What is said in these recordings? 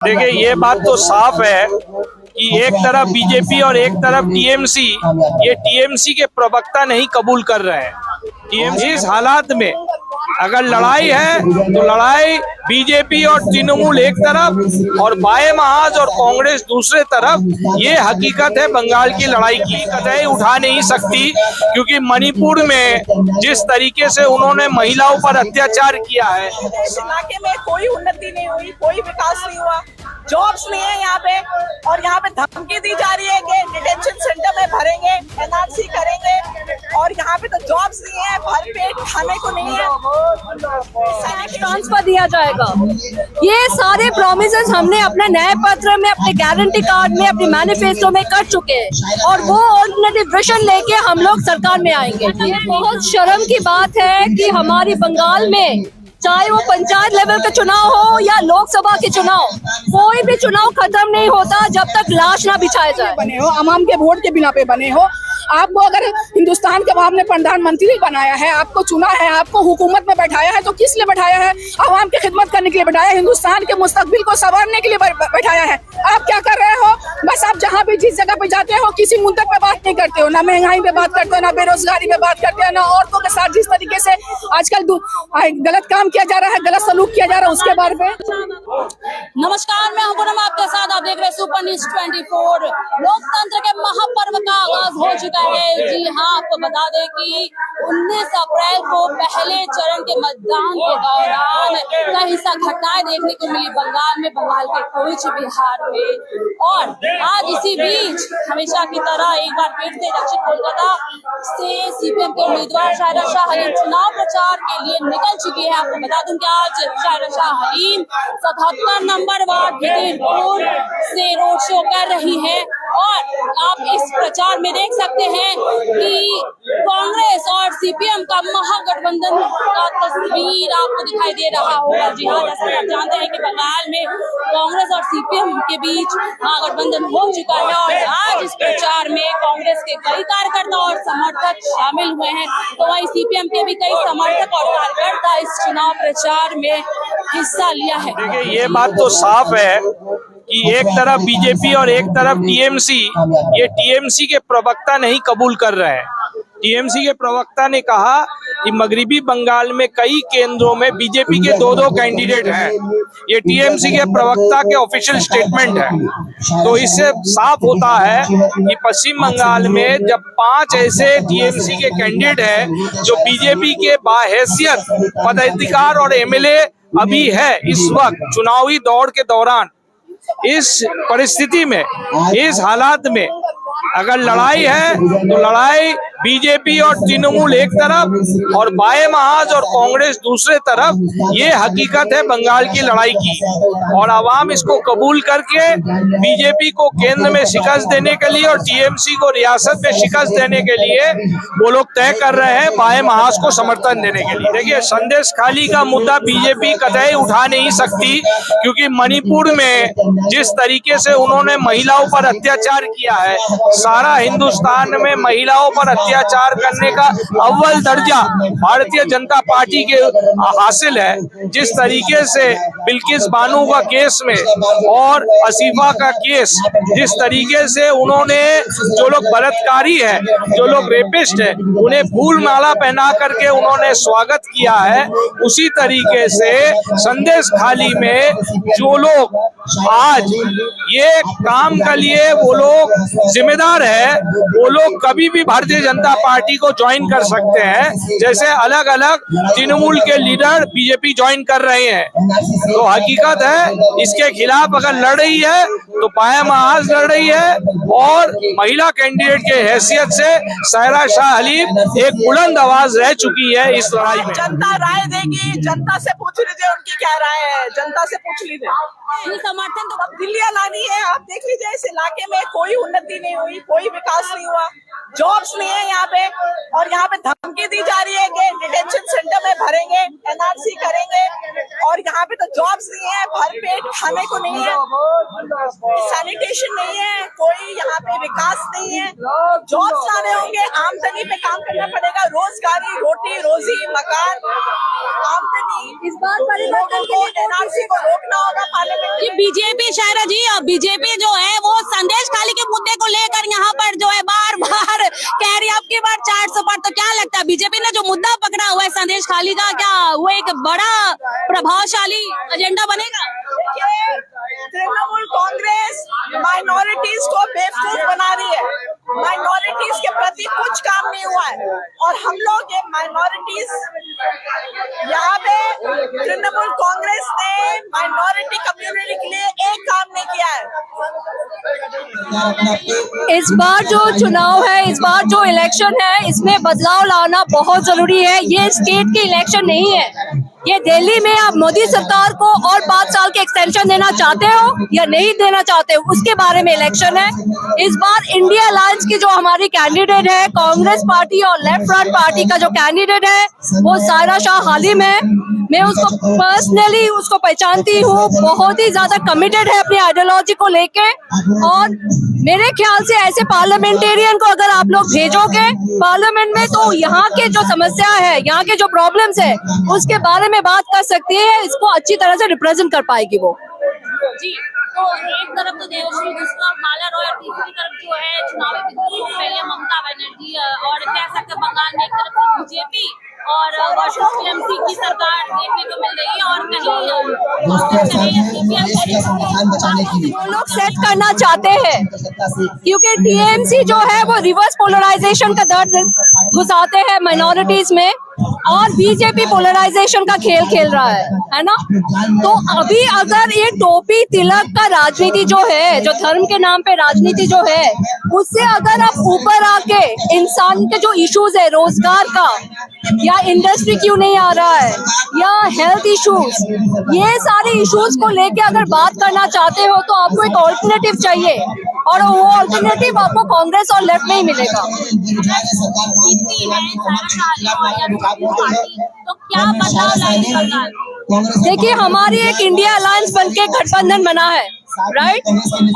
देखिए, ये बात तो साफ है कि एक तरफ बीजेपी और एक तरफ टीएमसी, ये टीएमसी के प्रवक्ता नहीं कबूल कर रहे हैं। टीएमसी इस हालात में अगर लड़ाई है तो लड़ाई बीजेपी और तृणमूल एक तरफ और बाएं महाज और कांग्रेस दूसरे तरफ। ये हकीकत है बंगाल की लड़ाई की, कतई उठा नहीं सकती, क्योंकि मणिपुर में जिस तरीके से उन्होंने महिलाओं पर अत्याचार किया है, इस इलाके में कोई उन्नति नहीं हुई, कोई विकास नहीं हुआ, जॉब्स नहीं है यहाँ पे, और यहाँ पे धमकी दी जा रही है कि डिटेंशन सेंटर में भरेंगे, एनआरसी करेंगे, और यहाँ पे तो जॉब्स नहीं है, भर पेट खाने को नहीं है, ट्रांसफर दिया जाएगा। ये सारे प्रॉमिसेस हमने अपने नए पत्र में, अपने गारंटी कार्ड में, अपने मैनिफेस्टो में कर चुके हैं, और वो ऑल्टरनेटिव विजन लेके हम लोग सरकार में आएंगे। ये बहुत शर्म की बात है कि हमारी बंगाल में, चाहे वो पंचायत लेवल का चुनाव हो या लोकसभा के चुनाव, कोई भी चुनाव खत्म नहीं होता जब तक लाश ना बिछाया जाए। बने हो आवाम के वोट के बिना पे बने हो। आपको अगर हिंदुस्तान के अवाम ने प्रधानमंत्री बनाया है, आपको चुना है, आपको हुकूमत में बैठाया है, तो किस लिए बैठाया है? अवाम की खिदमत करने के लिए बैठाया है, हिंदुस्तान के मुस्तकबिल को संवारने के लिए बैठाया है। आप क्या कर रहे हो? बस आप जहाँ भी जिस जगह पे जाते हो किसी मुद्दे पे बात नहीं करते हो, ना महंगाई पे बात करते हो, ना बेरोजगारी पे बात करते हो, ना औरतों के साथ जिस तरीके से आजकल गलत काम किया जा रहा है, गलत सलूक किया जा रहा है, उसके बारे में। नमस्कार, मैं हूं पूनम आपके साथ। आप देख रहे हैं सुपर न्यूज 24। लोकतंत्र के महापर्व का आगाज हो चुका है। जी हाँ, आपको बता दें कि 19 अप्रैल को पहले चरण के मतदान के दौरान कई सा घटनाएं देखने को मिली बंगाल में, बंगाल के कुछ बिहार में, और आज इसी बीच हमेशा की तरह एक बार फिर से दक्षिण कोलकाता से सीपीएम के उम्मीदवार शायरा शाह हलीम चुनाव प्रचार के लिए निकल चुकी है। आपको बता दूं कि आज शायरा शाह हलीम 77 नंबर वार्ड खिदीरपुर से रोड शो कर रही है, और आप इस प्रचार में देख सकते हैं कि कांग्रेस और सीपीएम का महागठबंधन का तस्वीर आपको दिखाई दे रहा होगा। जी हाँ, जैसा कि आप जानते हैं कि बंगाल में कांग्रेस और सीपीएम के बीच महागठबंधन हो चुका है, और आज इस प्रचार में कांग्रेस के कई कार्यकर्ता और समर्थक शामिल हुए हैं, तो वहीं सीपीएम के भी कई समर्थक और कार्यकर्ता इस चुनाव प्रचार में हिस्सा लिया है। देखिए, ये बात तो साफ है कि एक तरफ बीजेपी और एक तरफ टीएमसी, ये टीएमसी के प्रवक्ता नहीं कबूल कर रहे हैं। टीएमसी के प्रवक्ता ने कहा कि मगरिबी बंगाल में कई केंद्रों में बीजेपी के दो कैंडिडेट हैं। ये टीएमसी के प्रवक्ता के ऑफिशियल स्टेटमेंट है। तो इससे साफ होता है कि पश्चिम बंगाल में जब 5 ऐसे टीएमसी के कैंडिडेट हैं जो बीजेपी के बाहैसियत पदाधिकार और एमएलए अभी है इस वक्त चुनावी दौड़ के दौरान, इस परिस्थिति में, इस हालात में अगर लड़ाई है तो लड़ाई बीजेपी और तृणमूल एक तरफ और बाएं महाज और कांग्रेस दूसरे तरफ। ये हकीकत है बंगाल की लड़ाई की, और आवाम इसको कबूल करके बीजेपी को केंद्र में शिकस्त देने के लिए और टीएमसी को रियासत में शिकस्त देने के लिए वो लोग तय कर रहे हैं बाएं महाज को समर्थन देने के लिए। देखिए, संदेश खाली का मुद्दा बीजेपी कतई उठा नहीं सकती, क्योंकि मणिपुर में जिस तरीके से उन्होंने महिलाओं पर अत्याचार किया है, सारा हिंदुस्तान में महिलाओं पर अत्याचार करने का अव्वल दर्जा भारतीय जनता पार्टी के हासिल है। जिस तरीके से बिल्किस बानो का केस में और आसिफा का केस, जिस तरीके से उन्होंने, जो लोग बलात्कारी है, जो लोग रेपिस्ट है, उन्हें फूल माला पहना करके उन्होंने स्वागत किया है, उसी तरीके से संदेश खाली में जो लोग आज ये काम के लिए वो लोग जिम्मेदार है, वो लोग कभी भी भारतीय जनता पार्टी को ज्वाइन कर सकते हैं, जैसे अलग अलग तृणमूल के लीडर बीजेपी ज्वाइन कर रहे हैं। तो हकीकत है, इसके खिलाफ अगर लड़ रही है तो बाएं महाज लड़ रही है, और महिला कैंडिडेट के हैसियत से शायरा शाह हलीम एक बुलंद आवाज रह चुकी है इस लड़ाई में। जनता राय देगी, जनता से पूछ लीजिए उनकी क्या राय है, जनता से पूछ लीजिए। समर्थन तो दिल्लियां लानी है। आप देख लीजिए, इस इलाके में कोई उन्नति नहीं हुई, कोई विकास नहीं हुआ, जॉब्स नहीं है यहाँ पे, और यहाँ पे धमकी दी जा रही है कि डिटेंशन सेंटर में भरेंगे, एनआरसी करेंगे, और यहाँ पे तो जॉब्स नहीं है, भरपेट खाने को नहीं है, सैनिटेशन नहीं है, कोई यहाँ पे विकास नहीं है। जॉब्स लाने होंगे, आमदनी पे काम करना पड़ेगा, रोजगारी, रोटी रोजी, मकान, आमदनी। इस बार परिवर्तन को एनआरसी को रोकना होगा पार्लियामेंट जी। बीजेपी शायरा जी, बीजेपी जो है वो संदेश खाली के मुद्दे को लेकर यहाँ पर जो है बार बार कह रही है अब की बार 400 पर। तो क्या लगता है बीजेपी ने जो मुद्दा पकड़ा हुआ है संदेश खाली का, क्या वो एक बड़ा प्रभावशाली एजेंडा बनेगा? तृणमूल कांग्रेस माइनॉरिटीज को बेवकूफ बना रही है, माइनॉरिटीज के प्रति कुछ काम नहीं हुआ है, और हम लोग ये माइनॉरिटीज यहाँ पे तृणमूल कांग्रेस ने माइनॉरिटी कम्युनिटी के लिए एक काम नहीं किया है। इस बार जो चुनाव है, इस बार जो इलेक्शन है, इसमें बदलाव लाना बहुत जरूरी है। ये स्टेट के इलेक्शन नहीं है, ये दिल्ली में आप मोदी सरकार को और 5 साल के एक्सटेंशन देना चाहते हो या नहीं देना चाहते हो, उसके बारे में इलेक्शन है। इस बार इंडिया अलायंस की जो हमारी कैंडिडेट है, कांग्रेस पार्टी और लेफ्ट फ्रंट पार्टी का जो कैंडिडेट है वो सायरा शाह हालिम है। मैं उसको पर्सनली उसको पहचानती हूँ, बहुत ही ज्यादा कमिटेड है अपनी आइडियोलॉजी को लेके, और मेरे ख्याल से ऐसे पार्लियामेंटेरियन को अगर आप लोग भेजोगे पार्लियामेंट में तो यहाँ के जो समस्या है, यहाँ के जो प्रॉब्लम्स है उसके बारे में बात कर सकती है, इसको अच्छी तरह से रिप्रेजेंट कर पाएगी वो जी। तो एक तरफ तो देवश्री, दूसरी तरफ माला रॉय, और तीसरी तरफ जो है चुनावी विद्रोह पहले ममता बनर्जी, और कह सकते बंगाल में एक तरफ से बीजेपी और वर्सेस टीएमसी की सरकार देखने को मिल रही है, और कहीं वो लोग सेट करना चाहते हैं क्योंकि टीएमसी जो है वो रिवर्स पोलराइजेशन का दर्द घुसाते हैं माइनॉरिटीज में, और बीजेपी पोलराइजेशन का खेल खेल रहा है ना। तो अभी अगर ये टोपी तिलक का राजनीति जो है, जो धर्म के नाम पे राजनीति जो है, उससे अगर आप ऊपर आके इंसान के जो इश्यूज है, रोजगार का या इंडस्ट्री क्यों नहीं आ रहा है या हेल्थ इश्यूज, ये सारे इश्यूज को लेके अगर बात करना चाहते हो तो आपको एक ऑल्टरनेटिव चाहिए, और वो ऑल्टरनेटिव आपको कांग्रेस और लेफ्ट में ही मिलेगा। तो क्या बदलाव लाएगी सरकार? देखिए, हमारी एक इंडिया अलायंस बनके गठबंधन बना है, राइट,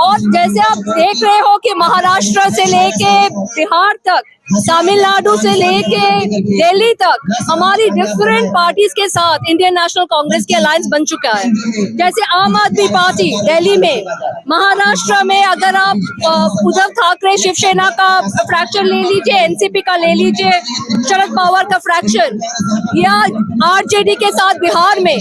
और जैसे आप देख रहे हो कि महाराष्ट्र से लेके बिहार तक, तमिलनाडु से लेके दिल्ली तक हमारी डिफरेंट पार्टीज के साथ इंडियन नेशनल कांग्रेस की अलायंस बन चुका है। जैसे आम आदमी पार्टी दिल्ली में, महाराष्ट्र में अगर आप उद्धव ठाकरे शिवसेना का फ्रैक्शन ले लीजिए, एनसीपी का ले लीजिए, शरद पवार का फ्रैक्शन, या आरजेडी के साथ बिहार में,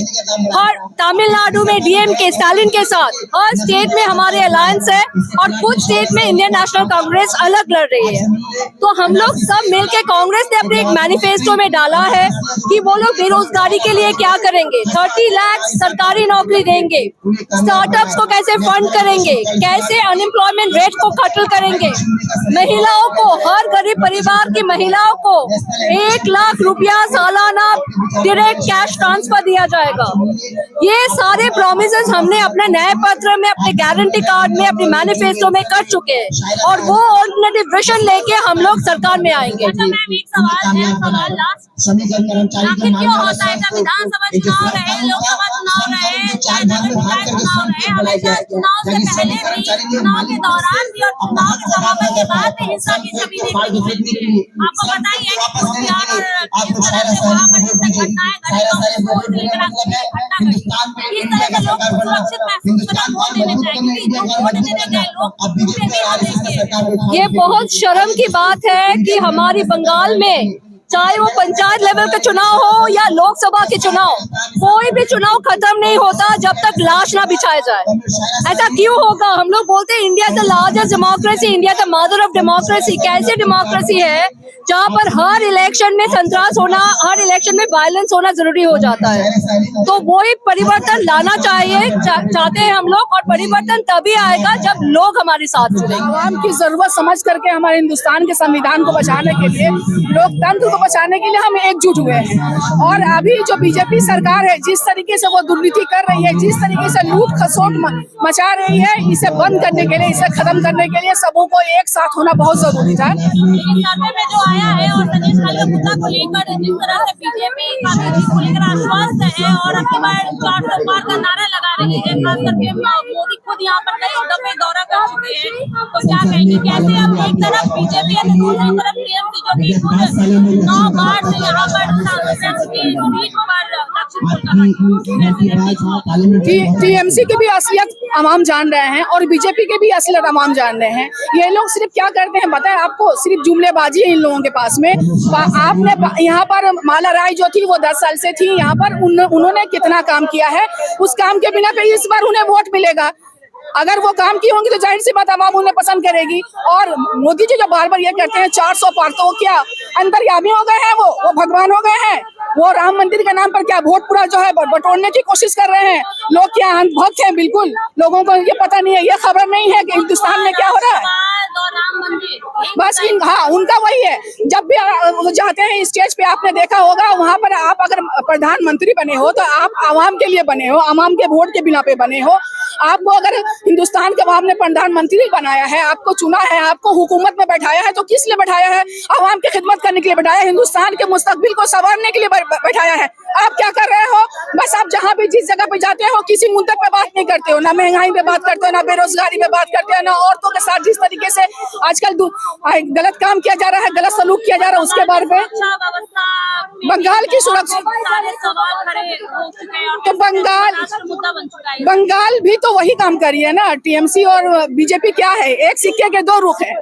हर तमिलनाडु में डीएमके स्टालिन के साथ, हर स्टेट में हमारे अलायंस है, और कुछ स्टेट में इंडियन नेशनल कांग्रेस अलग लड़ रही है। तो हम लोग सब मिलके, कांग्रेस ने अपने एक मैनिफेस्टो में डाला है कि वो लोग बेरोजगारी के लिए क्या करेंगे, 30 लाख सरकारी नौकरी देंगे, स्टार्टअप्स को कैसे फंड करेंगे, कैसे अनएम्प्लॉयमेंट रेट को खत्म करेंगे, महिलाओं को, हर गरीब परिवार की महिलाओं को 1 लाख रुपया सालाना डायरेक्ट कैश ट्रांसफर दिया जाएगा। ये सारे प्रॉमिसेस हमने अपने नए पत्र में, अपने गारंटी कार्ड में, अपने मैनिफेस्टो में कर चुके हैं, और वो ऑल्टरनेटिव विजन लेके हम लोग सरकार में आएंगे। अच्छा मैम, एक सवाल लास्ट, आखिर क्यों होता है जब विधानसभा चुनाव रहे, लोकसभा चुनाव रहे, चाहे नगर निकाय चुनाव रहे, हमेशा चुनाव से पहले भी, चुनाव के दौरान भी और चुनाव के समापन के बाद भी हिंसा की छवि देखने को मिलती है। आपको बताइए कि कुख्यात किस तरह से वहाँ पर हिंसक घटनाएं घटी, इस तरह से लोग सुरक्षित महसूस करना वोट देने जाएंगे, जो वोट देने गए लोग। ये बहुत शर्म की बात है कि हमारी बंगाल में, चाहे वो पंचायत लेवल का चुनाव हो या लोकसभा के चुनाव, कोई भी चुनाव खत्म नहीं होता जब तक लाश ना बिछाया जाए। ऐसा क्यों होगा? हम लोग बोलते हैं India the largest democracy, India the mother of democracy. कैसे डेमोक्रेसी है जहाँ पर हर इलेक्शन में संतरास होना, हर इलेक्शन में वायलेंस होना जरूरी हो जाता है? तो वही परिवर्तन लाना चाहिए, चाहते हैं हम लोग, और परिवर्तन तभी आएगा जब लोग हमारे साथ जुड़ेंगे। आवाम की जरूरत समझ करके हमारे हिंदुस्तान के संविधान को बचाने के लिए, लोकतंत्र को बचाने के लिए हम एकजुट हुए हैं। और अभी जो बीजेपी सरकार है, जिस तरीके से वो दुर्नीति कर रही है, जिस तरीके से लूट खसोट मचा रही है, इसे बंद करने के लिए, इसे खत्म करने के लिए सबों को एक साथ होना बहुत जरूरी था। लेकिन सर्वे में जो आया है और संदेश खान के मुद्दा को लेकर जिस तरह से बीजेपी काफी चीज को लेकर आश्वस्त है और अब की बार 400 पार का नारा लगा रही है, खास करके मोदी खुद यहाँ पर कई दफे दौरा कर चुके हैं, तो क्या कहेंगे कैसे अब एक तरफ बीजेपी है तो दूसरी तरफ टीएमसी जो कि खुद 9 बार से यहाँ पर टीएमसी की भी असलियत आवाम जान रहे हैं और बीजेपी के भी असलियत आवाम जान रहे हैं। ये लोग सिर्फ क्या करते हैं बताएं आपको, सिर्फ जुमलेबाजी है इन लोगों के पास में। आपने यहाँ पर माला राय जो थी वो 10 साल से थी यहाँ पर, उन्होंने कितना काम किया है, उस काम के बिना पे इस बार उन्हें वोट मिलेगा। अगर वो काम की होंगी तो जाहिर सी बात आवाम उन्हें पसंद करेगी। और मोदी जी जो बार बार ये कहते हैं 400 पार, तो क्या अंतर्यामी हो गए हैं? वो भगवान हो गए हैं? वो राम मंदिर के नाम पर क्या वोट पूरा जो है बटोरने की कोशिश कर रहे हैं? लोग क्या भक्त हैं? बिल्कुल लोगों को ये पता नहीं है, ये खबर नहीं है कि हिंदुस्तान में क्या हो रहा है। बस हाँ, उनका वही है। जब भी जाते हैं स्टेज पे, आपने देखा होगा वहाँ पर, आप अगर प्रधानमंत्री बने हो तो आप आवाम के लिए बने हो, आवाम के वोट के बिना पे बने हो। आपको अगर हिंदुस्तान के आवाम ने प्रधानमंत्री बनाया है, आपको चुना है, आपको हुकूमत में बैठाया है, तो किस लिए बैठाया है? आवाम की खिदमत करने के लिए बैठाया है, हिंदुस्तान के मुस्तकबिल को संवारने के लिए बैठाया है। आप क्या कर रहे हो? बस आप जहाँ भी जिस जगह पे जाते हो किसी मुद्दे पे बात नहीं करते हो, ना महंगाई पे बात करते हो, ना बेरोजगारी पे बात करते हो, ना औरतों के साथ जिस तरीके से आजकल गलत काम किया जा रहा है, गलत सलूक किया जा रहा है, उसके बारे में। बंगाल की सुरक्षा, तो बंगाल भी तो वही काम करी है ना। टीएमसी और बीजेपी क्या है? एक सिक्के के 2 रुख हैं।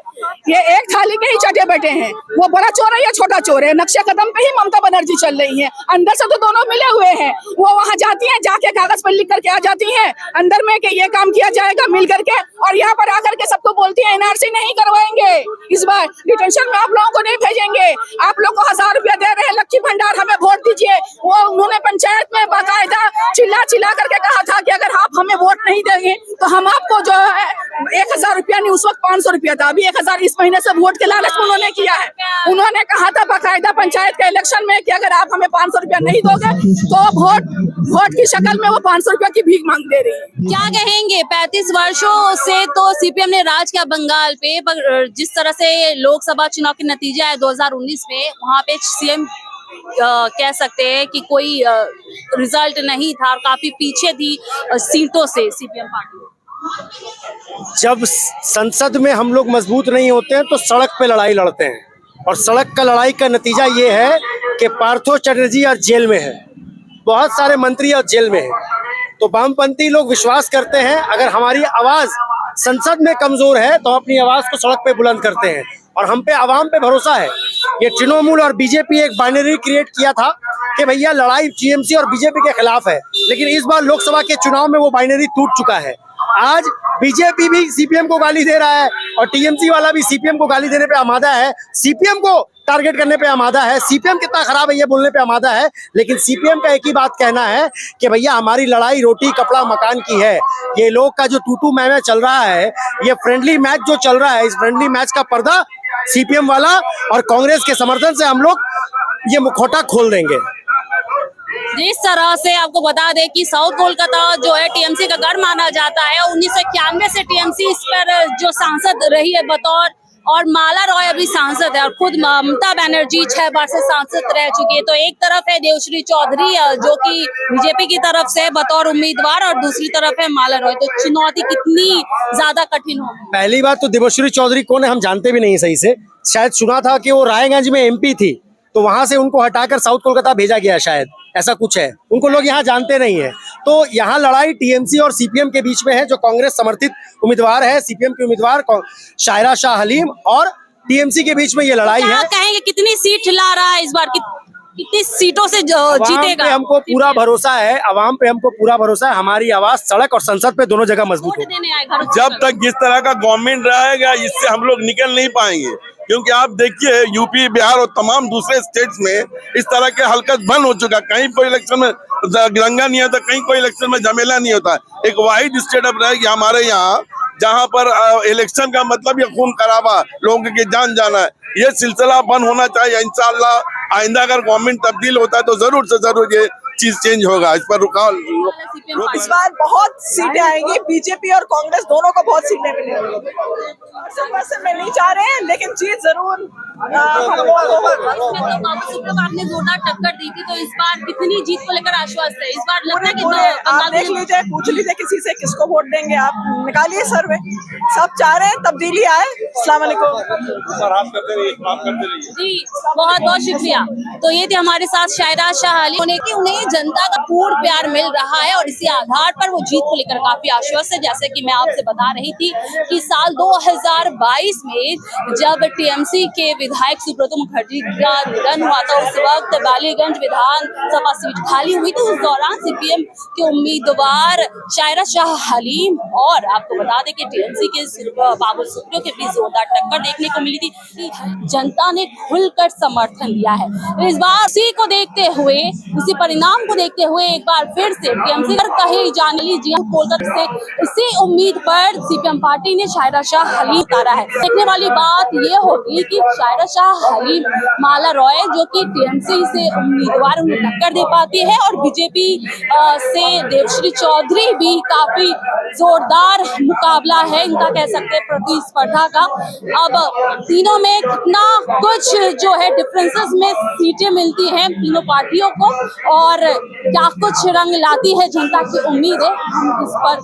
ये एक थाली के ही चटे बैठे हैं। वो बड़ा चोर है या छोटा चोर है? नक्शे कदम पे ही ममता बनर्जी चल रही है, अंदर से तो दोनों मिले हुए हैं। वो वहाँ जाती हैं, जाके कागज पर लिख करके आ जाती हैं अंदर में कि ये काम किया जाएगा मिल करके, और यहाँ पर आकर के सबको बोलती है एनआरसी नहीं करवाएंगे, इस बार डिटेंशन में आप लोगों को नहीं भेजेंगे, आप लोग को 1000 रुपया दे रहे हैं लक्ष्मी भंडार, हमें वोट दीजिए। वो उन्होंने पंचायत में बाकायदा चिल्ला करके कहा था कि अगर आप हमें वोट नहीं देंगे तो हम आपको जो है 1000 रुपया नहीं, उस वक्त 500 रुपया था, अभी 1000 इस महीने से वोट के लालच में उन्होंने किया है। उन्होंने कहा था बाकायदा पंचायत के इलेक्शन में कि अगर आप हमें 500 रुपया नहीं दोगे तो वोट की शक्ल में वो 500 रुपया की भीख मांग दे रही है। क्या कहेंगे? 35 वर्षों से तो सीपीएम ने राज किया बंगाल पे, पर जिस तरह से लोकसभा चुनाव के नतीजे आए 2019 में, वहाँ पे सीएम कह सकते हैं कि कोई रिजल्ट नहीं था और काफी पीछे थी सीटों से सीपीएम पार्टी। जब संसद में हम लोग मजबूत नहीं होते हैं तो सड़क पे लड़ाई लड़ते हैं, और सड़क का लड़ाई का नतीजा ये है कि पार्थो चटर्जी और जेल में है, बहुत सारे मंत्री और जेल में हैं। तो वामपंथी लोग विश्वास करते हैं अगर हमारी आवाज संसद में कमजोर है तो अपनी आवाज को सड़क पे बुलंद करते हैं, और हम पे आवाम पे भरोसा है। ये तृणमूल और बीजेपी एक बाइनरी क्रिएट किया था कि भैया लड़ाई टीएमसी और बीजेपी के खिलाफ है, लेकिन इस बार लोकसभा के चुनाव में वो बाइनरी टूट चुका है। आज बीजेपी भी सीपीएम को गाली दे रहा है और टीएमसी वाला भी सीपीएम को गाली देने पे आमादा है, सीपीएम को टारगेट करने पे आमादा है, सीपीएम कितना खराब है ये बोलने पे आमादा है। लेकिन सीपीएम का एक ही बात कहना है कि भैया हमारी लड़ाई रोटी कपड़ा मकान की है। ये लोग का जो टूटू मैच चल रहा है, ये फ्रेंडली मैच जो चल रहा है, इस फ्रेंडली मैच का पर्दा सीपीएम वाला और कांग्रेस के समर्थन से हम लोग ये मुखौटा खोल देंगे। जिस तरह से आपको बता दें कि साउथ कोलकाता जो है टीएमसी का गढ़ माना जाता है, 1991 से टीएमसी इस पर जो सांसद रही है बतौर, और माला रॉय अभी सांसद है, और खुद ममता बनर्जी 6 बार से सांसद रह चुकी है। तो एक तरफ है देवश्री चौधरी जो कि बीजेपी की तरफ से बतौर उम्मीदवार, और दूसरी तरफ है माला रॉय। तो चुनौती कितनी ज्यादा कठिन होगी? पहली बात तो देवश्री चौधरी कौन है हम जानते भी नहीं सही से। शायद सुना था कि वो रायगंज में एमपी थी, तो वहां से उनको हटाकर साउथ कोलकाता भेजा गया, शायद ऐसा कुछ है। उनको लोग यहाँ जानते नहीं है। तो यहाँ लड़ाई टीएमसी और सीपीएम के बीच में है। जो कांग्रेस समर्थित उम्मीदवार है, सीपीएम के उम्मीदवार शायरा शाह हलीम, और टीएमसी के बीच में ये लड़ाई है। कहेंगे कितनी सीट ला रहा है इस बार, कितनी सीटों से जीतेगा? हमको पूरा भरोसा है, आवाम पे हमको पूरा भरोसा है। हमारी आवाज सड़क और संसद पे दोनों जगह मजबूत है। जब तक जिस तरह का गवर्नमेंट रहेगा इससे हम लोग निकल नहीं पाएंगे, क्योंकि आप देखिए यूपी, बिहार और तमाम दूसरे स्टेट्स में इस तरह के हरकत बंद हो चुका। कहीं कोई इलेक्शन में दंगा नहीं होता, कहीं कोई इलेक्शन में झमेला नहीं होता। एक वाहिद स्टेट अब रहेगी हमारे यहाँ, जहाँ पर इलेक्शन का मतलब ये खून खराबा, लोगों की जान जाना है। ये सिलसिला बंद होना चाहिए। इंशाअल्लाह आइंदा अगर गवर्नमेंट तब्दील होता है तो जरूर से जरूर ये चीज चेंज होगा। इस पर रुकाव इस बार बहुत सीटें आएंगी, बीजेपी और कांग्रेस दोनों को बहुत सीटें मिलेंगी। 100% में नहीं चाह रहे हैं, लेकिन जीत जरूर हम लोगों को। आपने जोरदार टक्कर दी थी, तो इस बार कितनी जीत को लेकर आश्वस्त है? इस बार लगता है कि पूरे आप देख लीजिए, पूछ लीजिए किसी से किसको वोट देंगे, आप निकालिए सर्वे। सब चाह रहे हैं तब्दीली आए। अस्सलाम वालेकुम जी, बहुत बहुत शुक्रिया। तो ये थे हमारे साथ शायरा शाह अली, उन्हें जनता का पूर्ण प्यार मिल रहा है और इसी आधार पर वो जीत को लेकर काफी आश्वस्त है। जैसे कि मैं आपसे बता रही थी कि साल 2022 में जब टीएमसी के विधायक सुब्रत मुखर्जी का निधन हुआ था, उस वक्त बालीगंज विधानसभा सीट खाली हुई थी। उस दौरान सीपीएम के उम्मीदवार शायरा शाह हलीम और आपको बता दें कि टीएमसी के बाबुल सुप्रियो के बीच जोरदार टक्कर देखने को मिली थी। जनता ने खुलकर समर्थन दिया है। इस बार इसी को देखते हुए, इसी परिणाम को देखते हुए एक बार फिर से टीएमसी कहे जाने लीजिए कोलकाता से इसी उम्मीद पर सीपीएम पार्टी ने शायरा शाह हलीम उतारा है। देखने वाली बात ये होगी कि शायरा शाह हलीम माला रॉय जो कि टीएमसी से उम्मीदवार उन्हें टक्कर दे पाती है और बीजेपी से देवश्री चौधरी भी काफी जोरदार मुकाबला है इनका, कह सकते हैं प्रतिस्पर्धा का। अब तीनों में कितना कुछ जो है डिफरेंसेस में सीटें मिलती हैं तीनों पार्टियों को और क्या कुछ रंग लाती है जनता की उम्मीद है, हम इस पर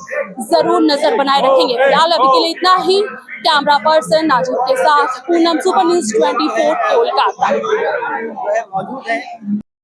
जरूर नजर बनाए रखेंगे। फिलहाल अभी के लिए इतना ही। कैमरा पर्सन नाजिब के साथ पूनम, सुपर न्यूज़ 24 कोलकाता।